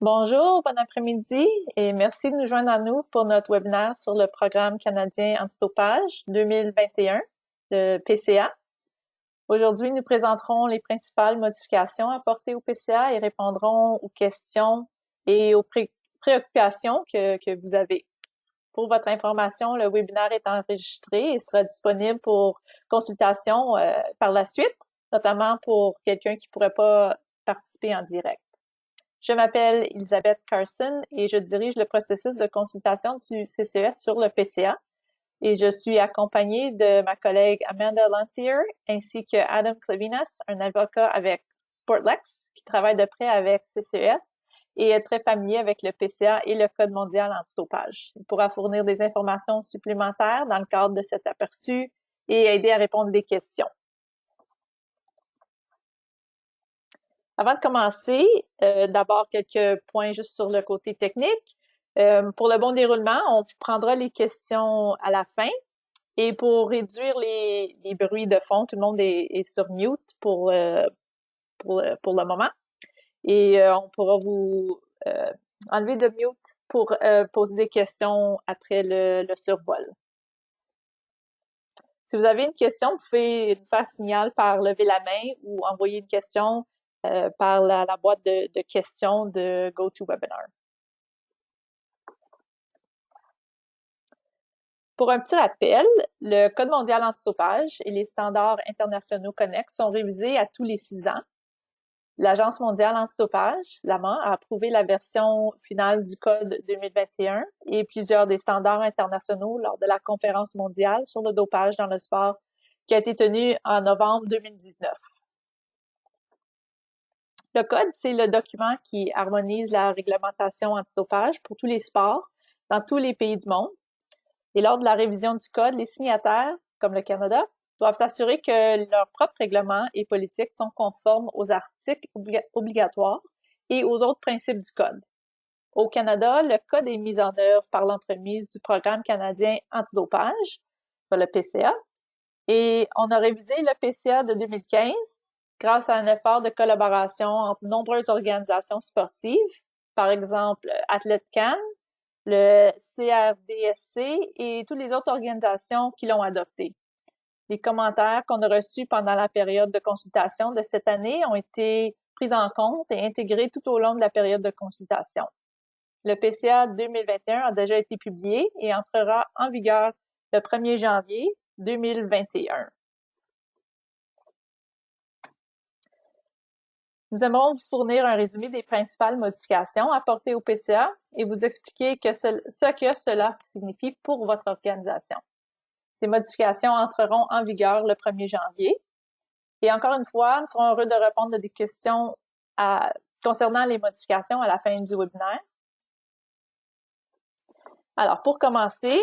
Bonjour, bon après-midi et merci de nous joindre à nous pour notre webinaire sur le programme canadien antidopage 2021, le PCA. Aujourd'hui, nous présenterons les principales modifications apportées au PCA et répondrons aux questions et aux préoccupations que vous avez. Pour votre information, le webinaire est enregistré et sera disponible pour consultation par la suite, notamment pour quelqu'un qui ne pourrait pas participer en direct. Je m'appelle Elisabeth Carson et je dirige le processus de consultation du CCES sur le PCA. Et je suis accompagnée de ma collègue Amanda Lanthier ainsi que Adam Clevinas, un avocat avec Sportlex qui travaille de près avec CCES et est très familier avec le PCA et le Code mondial antidopage. Il pourra fournir des informations supplémentaires dans le cadre de cet aperçu et aider à répondre des questions. Avant de commencer, d'abord quelques points juste sur le côté technique. Pour le bon déroulement, on prendra les questions à la fin. Et pour réduire les bruits de fond, tout le monde est sur mute pour le moment. Et on pourra vous enlever de mute pour poser des questions après le survol. Si vous avez une question, vous pouvez nous faire signal par lever la main ou envoyer une question par la boîte de questions de GoToWebinar. Pour un petit rappel, le Code mondial antidopage et les standards internationaux connexes sont révisés à tous les 6 ans. L'Agence mondiale antidopage, l'AMA, a approuvé la version finale du Code 2021 et plusieurs des standards internationaux lors de la conférence mondiale sur le dopage dans le sport qui a été tenue en novembre 2019. Le Code, c'est le document qui harmonise la réglementation antidopage pour tous les sports dans tous les pays du monde. Et lors de la révision du Code, les signataires, comme le Canada, doivent s'assurer que leurs propres règlements et politiques sont conformes aux articles obligatoires et aux autres principes du Code. Au Canada, le Code est mis en œuvre par l'entremise du Programme canadien antidopage, le PCA, et on a révisé le PCA de 2015 grâce à un effort de collaboration entre nombreuses organisations sportives, par exemple Athlète Cannes, le CRDSC et toutes les autres organisations qui l'ont adopté. Les commentaires qu'on a reçus pendant la période de consultation de cette année ont été pris en compte et intégrés tout au long de la période de consultation. Le PCA 2021 a déjà été publié et entrera en vigueur le 1er janvier 2021. Nous aimerons vous fournir un résumé des principales modifications apportées au PCA et vous expliquer ce que cela signifie pour votre organisation. Ces modifications entreront en vigueur le 1er janvier. Et encore une fois, nous serons heureux de répondre à des questions concernant les modifications à la fin du webinaire. Alors, pour commencer,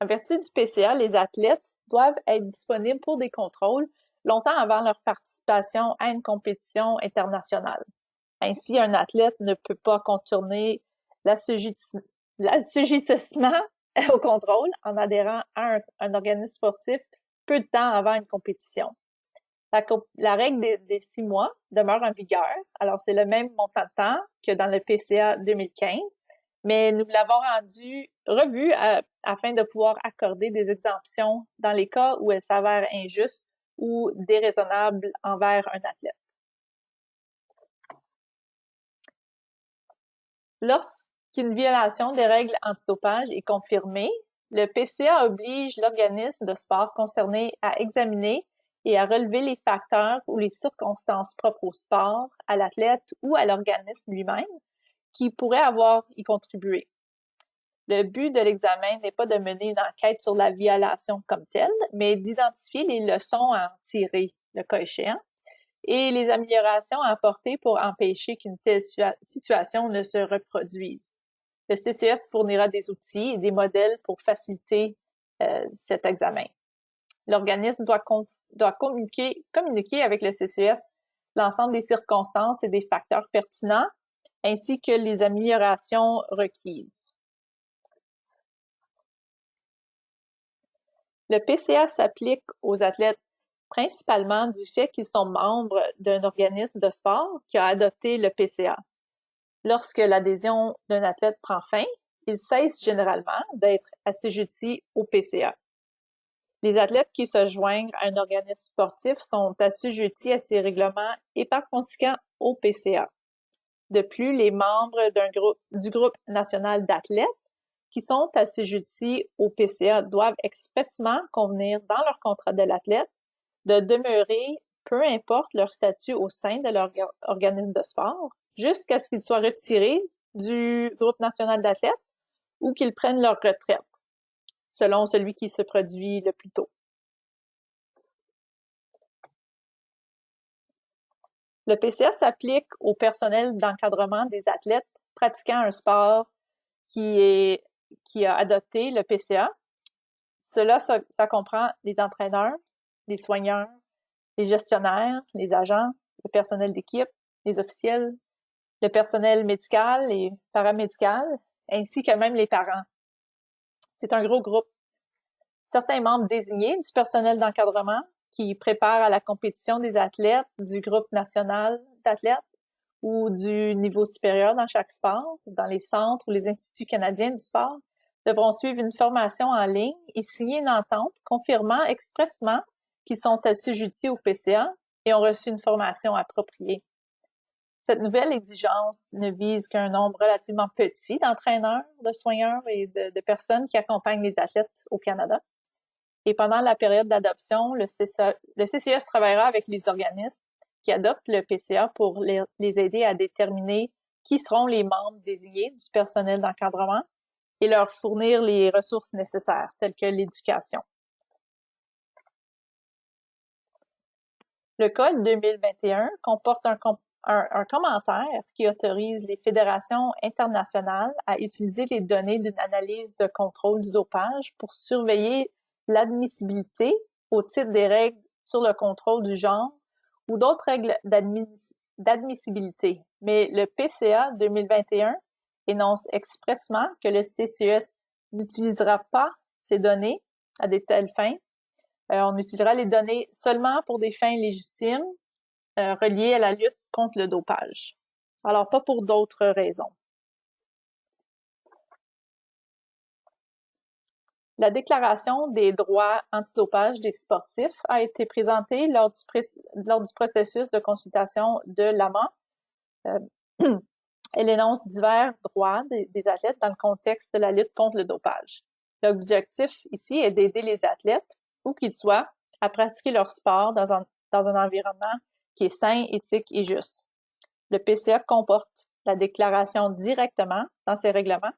en vertu du PCA, les athlètes doivent être disponibles pour des contrôles longtemps avant leur participation à une compétition internationale. Ainsi, un athlète ne peut pas contourner l'assujettissement au contrôle en adhérant à un organisme sportif peu de temps avant une compétition. La règle des 6 mois demeure en vigueur. Alors, c'est le même montant de temps que dans le PCA 2015, mais nous l'avons revue afin de pouvoir accorder des exemptions dans les cas où elles s'avèrent injustes ou déraisonnables envers un athlète. Lorsqu'une violation des règles antidopage est confirmée, le PCA oblige l'organisme de sport concerné à examiner et à relever les facteurs ou les circonstances propres au sport, à l'athlète ou à l'organisme lui-même qui pourraient avoir y contribué. Le but de l'examen n'est pas de mener une enquête sur la violation comme telle, mais d'identifier les leçons à en tirer, le cas échéant, et les améliorations à apporter pour empêcher qu'une telle situation ne se reproduise. Le CCS fournira des outils et des modèles pour faciliter cet examen. L'organisme doit communiquer avec le CCS l'ensemble des circonstances et des facteurs pertinents, ainsi que les améliorations requises. Le PCA s'applique aux athlètes principalement du fait qu'ils sont membres d'un organisme de sport qui a adopté le PCA. lorsque l'adhésion d'un athlète prend fin, il cesse généralement d'être assujetti au PCA. Les athlètes qui se joignent à un organisme sportif sont assujettis à ces règlements et par conséquent au PCA. De plus, les membres du groupe national d'athlètes qui sont assujettis au PCA doivent expressément convenir dans leur contrat de l'athlète de demeurer, peu importe leur statut au sein de leur organisme de sport, jusqu'à ce qu'ils soient retirés du groupe national d'athlètes ou qu'ils prennent leur retraite, selon celui qui se produit le plus tôt. Le PCA s'applique au personnel d'encadrement des athlètes pratiquant un sport qui a adopté le PCA. Cela, ça comprend les entraîneurs, les soigneurs, les gestionnaires, les agents, le personnel d'équipe, les officiels, le personnel médical et paramédical, ainsi que même les parents. C'est un gros groupe. Certains membres désignés du personnel d'encadrement qui préparent à la compétition des athlètes du groupe national d'athlètes ou du niveau supérieur dans chaque sport, dans les centres ou les instituts canadiens du sport, devront suivre une formation en ligne et signer une entente confirmant expressément qu'ils sont assujettis au PCA et ont reçu une formation appropriée. Cette nouvelle exigence ne vise qu'un nombre relativement petit d'entraîneurs, de soigneurs et de personnes qui accompagnent les athlètes au Canada. Et pendant la période d'adoption, le CCS travaillera avec les organismes qui adoptent le PCA pour les aider à déterminer qui seront les membres désignés du personnel d'encadrement et leur fournir les ressources nécessaires, telles que l'éducation. Le Code 2021 comporte un commentaire qui autorise les fédérations internationales à utiliser les données d'une analyse de contrôle du dopage pour surveiller l'admissibilité au titre des règles sur le contrôle du genre ou d'autres règles d'admissibilité. Mais le PCA 2021 énonce expressément que le CCES n'utilisera pas ces données à de telles fins. On utilisera les données seulement pour des fins légitimes reliées à la lutte contre le dopage. Alors, pas pour d'autres raisons. La Déclaration des droits antidopage des sportifs a été présentée lors du processus de consultation de l'AMA. Elle énonce divers droits des athlètes dans le contexte de la lutte contre le dopage. L'objectif ici est d'aider les athlètes, où qu'ils soient, à pratiquer leur sport dans un environnement qui est sain, éthique et juste. Le PCA comporte la déclaration directement dans ses règlements.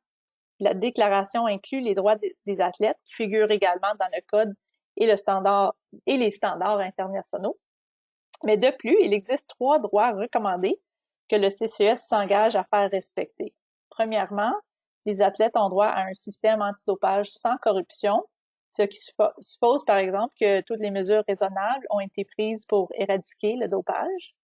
La déclaration inclut les droits des athlètes qui figurent également dans le code et les standards internationaux. Mais de plus, il existe 3 droits recommandés que le CCES s'engage à faire respecter. Premièrement, les athlètes ont droit à un système antidopage sans corruption, ce qui suppose par exemple que toutes les mesures raisonnables ont été prises pour éradiquer le dopage.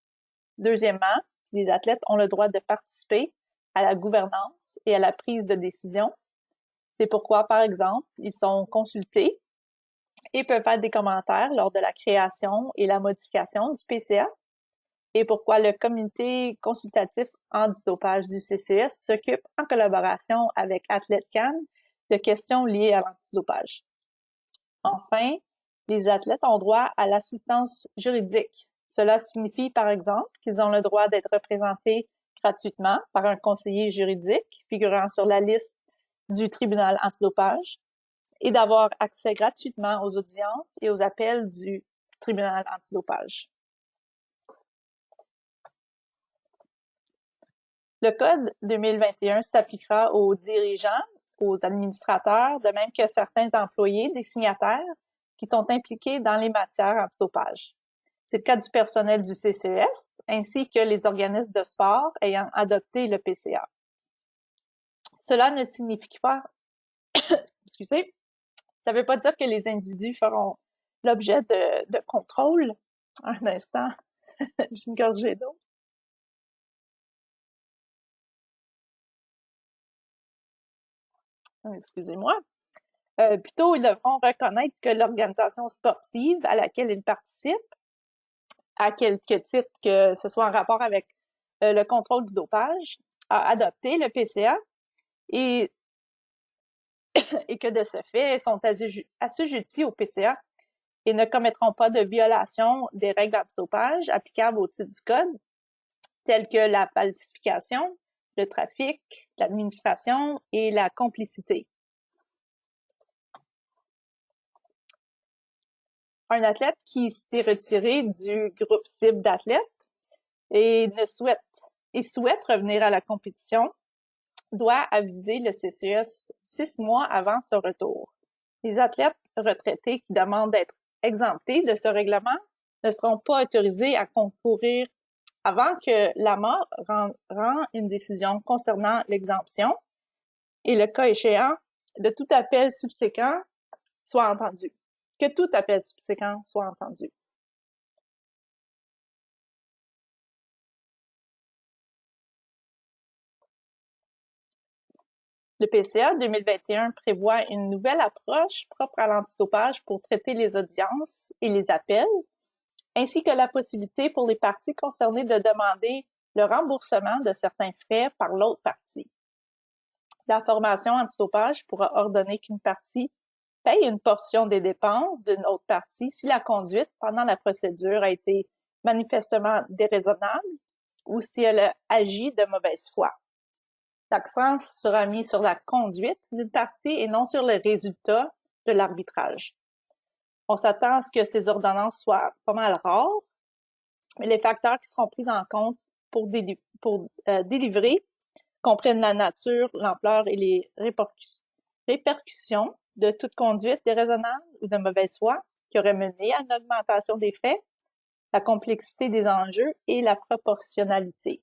Deuxièmement, les athlètes ont le droit de participer à la gouvernance et à la prise de décision. C'est pourquoi, par exemple, ils sont consultés et peuvent faire des commentaires lors de la création et la modification du PCA, et pourquoi le comité consultatif antidopage du CCS s'occupe en collaboration avec Athlète Cannes de questions liées à l'antidopage. Enfin, les athlètes ont droit à l'assistance juridique. Cela signifie, par exemple, qu'ils ont le droit d'être représentés gratuitement par un conseiller juridique figurant sur la liste du tribunal antidopage et d'avoir accès gratuitement aux audiences et aux appels du tribunal antidopage. Le Code 2021 s'appliquera aux dirigeants, aux administrateurs, de même que certains employés des signataires qui sont impliqués dans les matières antidopage. C'est le cas du personnel du CCES, ainsi que les organismes de sport ayant adopté le PCA. Cela ne signifie pas, excusez, ça ne veut pas dire que les individus feront l'objet de contrôle. Un instant, j'ai une gorgée d'eau. Excusez-moi. Plutôt, ils devront reconnaître que l'organisation sportive à laquelle ils participent, à quelque titre que ce soit en rapport avec le contrôle du dopage, a adopté le PCA et que de ce fait, sont assujettis au PCA et ne commettront pas de violation des règles antidopage applicables au titre du code, telles que la falsification, le trafic, l'administration et la complicité. Un athlète qui s'est retiré du groupe cible d'athlètes et souhaite revenir à la compétition doit aviser le CCS 6 mois avant ce retour. Les athlètes retraités qui demandent d'être exemptés de ce règlement ne seront pas autorisés à concourir avant que l'AMA rend une décision concernant l'exemption et le cas échéant de tout appel subséquent soit entendu. Que tout appel subséquent soit entendu. Le PCA 2021 prévoit une nouvelle approche propre à l'antidopage pour traiter les audiences et les appels, ainsi que la possibilité pour les parties concernées de demander le remboursement de certains frais par l'autre partie. La formation antidopage pourra ordonner qu'une partie paye une portion des dépenses d'une autre partie si la conduite pendant la procédure a été manifestement déraisonnable ou si elle a agi de mauvaise foi. L'accent sera mis sur la conduite d'une partie et non sur les résultats de l'arbitrage. On s'attend à ce que ces ordonnances soient pas mal rares, mais les facteurs qui seront pris en compte pour délivrer comprennent la nature, l'ampleur et les répercussions de toute conduite déraisonnable ou de mauvaise foi qui aurait mené à une augmentation des frais, la complexité des enjeux et la proportionnalité.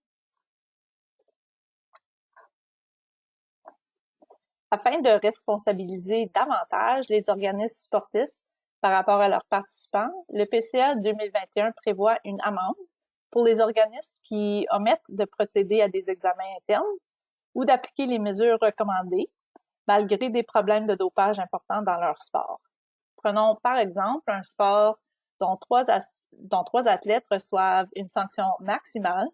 Afin de responsabiliser davantage les organismes sportifs par rapport à leurs participants, le PCA 2021 prévoit une amende pour les organismes qui omettent de procéder à des examens internes ou d'appliquer les mesures recommandées, malgré des problèmes de dopage importants dans leur sport. Prenons par exemple un sport dont trois athlètes reçoivent une sanction maximale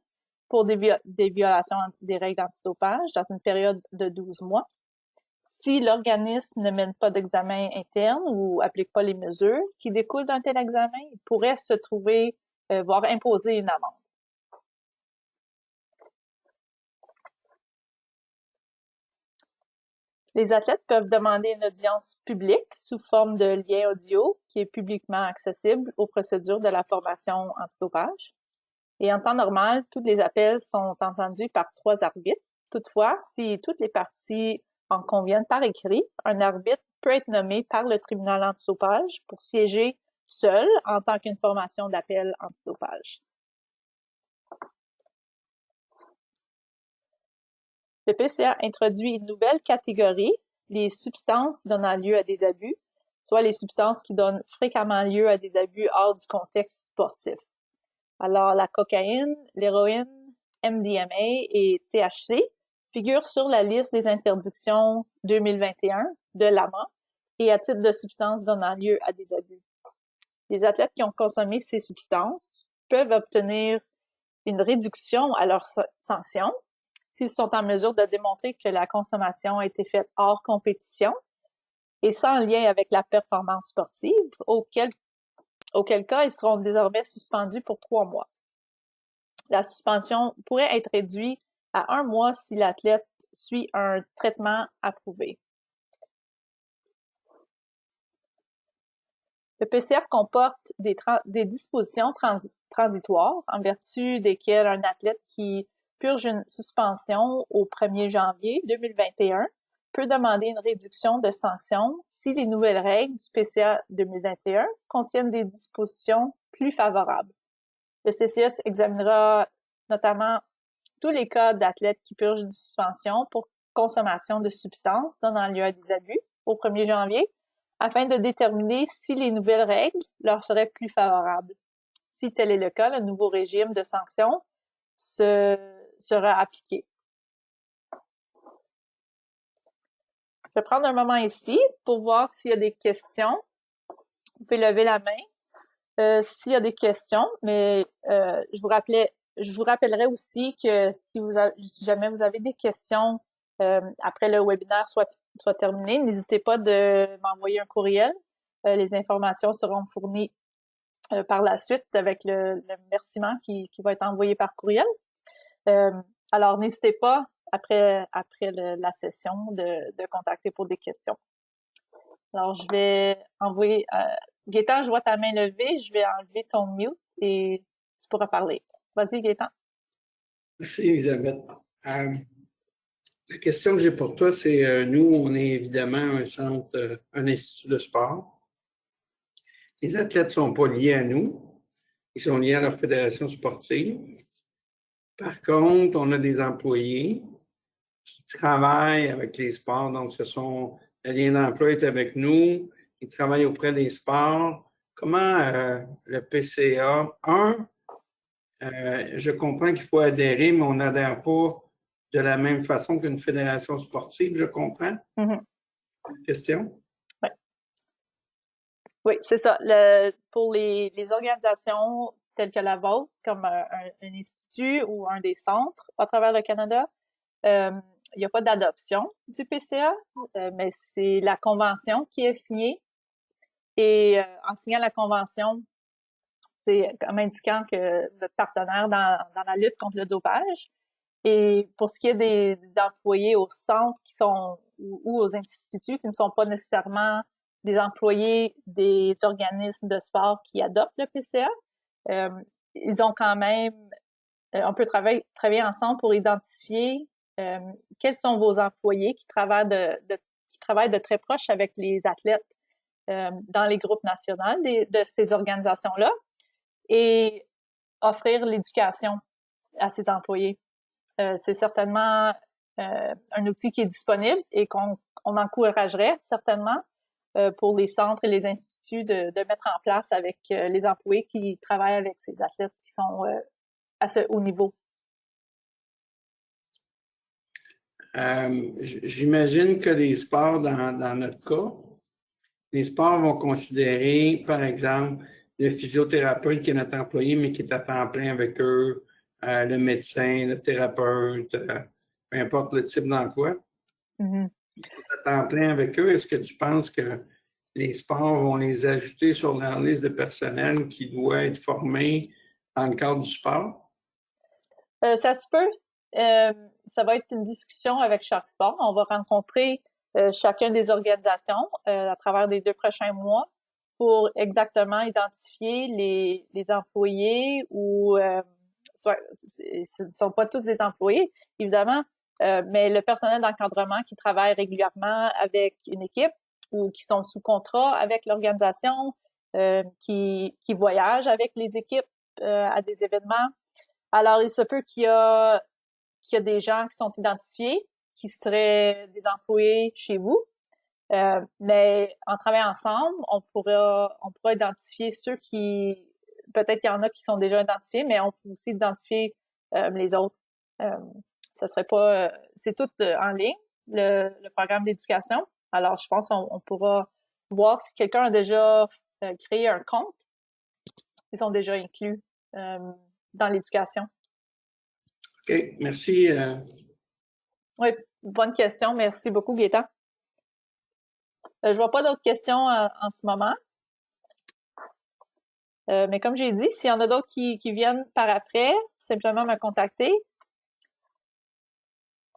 pour des violations des règles antidopage dans une période de 12 mois. Si l'organisme ne mène pas d'examen interne ou applique pas les mesures qui découlent d'un tel examen, il pourrait se trouver voire imposer une amende. Les athlètes peuvent demander une audience publique sous forme de lien audio qui est publiquement accessible aux procédures de la formation antidopage. Et en temps normal, tous les appels sont entendus par 3 arbitres. Toutefois, si toutes les parties en conviennent par écrit, un arbitre peut être nommé par le tribunal antidopage pour siéger seul en tant qu'une formation d'appel antidopage. Le PCA introduit une nouvelle catégorie, les substances donnant lieu à des abus, soit les substances qui donnent fréquemment lieu à des abus hors du contexte sportif. Alors, la cocaïne, l'héroïne, MDMA et THC figurent sur la liste des interdictions 2021 de l'AMA et à titre de substances donnant lieu à des abus. Les athlètes qui ont consommé ces substances peuvent obtenir une réduction à leur sanction s'ils sont en mesure de démontrer que la consommation a été faite hors compétition et sans lien avec la performance sportive, auquel cas ils seront désormais suspendus pour 3 mois. La suspension pourrait être réduite à 1 mois si l'athlète suit un traitement approuvé. Le PCA comporte des dispositions transitoires en vertu desquelles un athlète qui purge une suspension au 1er janvier 2021 peut demander une réduction de sanction si les nouvelles règles du PCA 2021 contiennent des dispositions plus favorables. Le CCS examinera notamment tous les cas d'athlètes qui purgent une suspension pour consommation de substances donnant lieu à des abus au 1er janvier afin de déterminer si les nouvelles règles leur seraient plus favorables. Si tel est le cas, le nouveau régime de sanctions sera appliqué. Je vais prendre un moment ici pour voir s'il y a des questions. Vous pouvez lever la main s'il y a des questions, mais je vous rappelais je vous rappellerai aussi que si jamais vous avez des questions après le webinaire soit terminé, n'hésitez pas de m'envoyer un courriel. Les informations seront fournies par la suite avec le remerciement qui va être envoyé par courriel. Alors, n'hésitez pas, après la session, de contacter pour des questions. Alors, je vais envoyer... Gaétan, je vois ta main levée. Je vais enlever ton mute et tu pourras parler. Vas-y, Gaétan. Merci, Elisabeth. La question que j'ai pour toi, c'est nous, on est évidemment un centre, un institut de sport. Les athlètes ne sont pas liés à nous. Ils sont liés à leur fédération sportive. Par contre, on a des employés qui travaillent avec les sports. Donc, le lien d'emploi est avec nous. Ils travaillent auprès des sports. Comment le PCA, je comprends qu'il faut adhérer, mais on n'adhère pas de la même façon qu'une fédération sportive, je comprends? Mm-hmm. Question? Oui. Oui, c'est ça. Pour les organisations telles que la vôtre, comme un institut ou un des centres à travers le Canada, il n'y a pas d'adoption du PCA, mais c'est la convention qui est signée. Et en signant la convention, c'est comme indiquant que vous êtes partenaire dans la lutte contre le dopage. Et pour ce qui est des employés au centre ou aux instituts qui ne sont pas nécessairement des employés des organismes de sport qui adoptent le PCA, ils ont quand même, on peut travailler ensemble pour identifier quels sont vos employés qui travaillent de très proche avec les athlètes dans les groupes nationaux de ces organisations-là et offrir l'éducation à ces employés. C'est certainement un outil qui est disponible et qu'on encouragerait certainement pour les centres et les instituts de mettre en place avec les employés qui travaillent avec ces athlètes qui sont à ce haut niveau. J'imagine que les sports, dans notre cas, les sports vont considérer, par exemple, le physiothérapeute qui est notre employé, mais qui est à temps plein avec eux, le médecin, le thérapeute, peu importe le type d'emploi. Mm-hmm. À temps plein avec eux, est-ce que tu penses que les sports vont les ajouter sur leur liste de personnel qui doit être formé dans le cadre du sport? Ça se peut. Ça va être une discussion avec chaque sport. On va rencontrer chacune des organisations à travers les 2 prochains mois pour exactement identifier les employés ou ce ne sont pas tous des employés, évidemment, mais le personnel d'encadrement qui travaille régulièrement avec une équipe ou qui sont sous contrat avec l'organisation, qui voyagent avec les équipes à des événements. Alors, il se peut qu'il y a des gens qui sont identifiés, qui seraient des employés chez vous, mais en travaillant ensemble, on pourra identifier ceux qui, peut-être qu'il y en a qui sont déjà identifiés, mais on peut aussi identifier les autres. Ça serait pas, c'est tout en ligne, le programme d'éducation. Alors, je pense qu'on pourra voir si quelqu'un a déjà créé un compte. Ils sont déjà inclus dans l'éducation. OK, merci. Oui, bonne question. Merci beaucoup, Gaétan. Je vois pas d'autres questions en ce moment. Mais comme j'ai dit, s'il y en a d'autres qui viennent par après, simplement me contacter.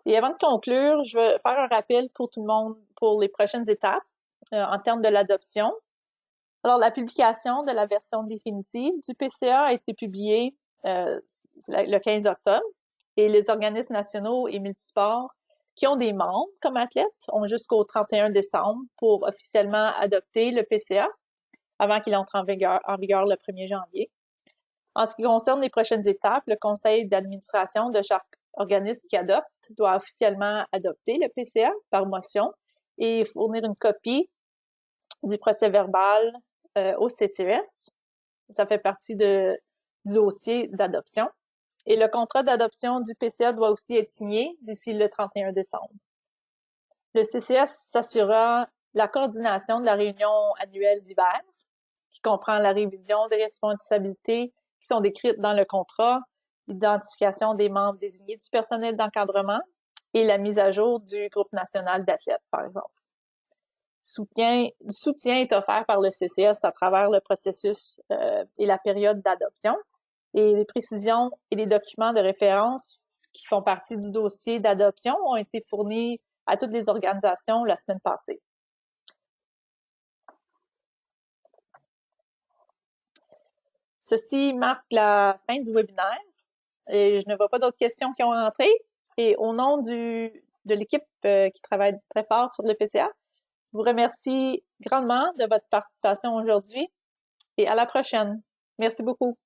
Et avant de conclure, je vais faire un rappel pour tout le monde pour les prochaines étapes en termes de l'adoption. Alors, la publication de la version définitive du PCA a été publiée le 15 octobre et les organismes nationaux et multisports qui ont des membres comme athlètes ont jusqu'au 31 décembre pour officiellement adopter le PCA avant qu'il entre en vigueur le 1er janvier. En ce qui concerne les prochaines étapes, le conseil d'administration de chaque organisme qui adopte doit officiellement adopter le PCA par motion et fournir une copie du procès-verbal au CCES. Ça fait partie du dossier d'adoption. Et le contrat d'adoption du PCA doit aussi être signé d'ici le 31 décembre. Le CCS s'assurera la coordination de la réunion annuelle d'hiver, qui comprend la révision des responsabilités qui sont décrites dans le contrat, l'identification des membres désignés du personnel d'encadrement et la mise à jour du groupe national d'athlètes, par exemple. Du soutien est offert par le CCS à travers le processus et la période d'adoption. Et les précisions et les documents de référence qui font partie du dossier d'adoption ont été fournis à toutes les organisations la semaine passée. Ceci marque la fin du webinaire. Et je ne vois pas d'autres questions qui ont rentré. Et au nom de l'équipe qui travaille très fort sur le PCA, je vous remercie grandement de votre participation aujourd'hui et à la prochaine. Merci beaucoup.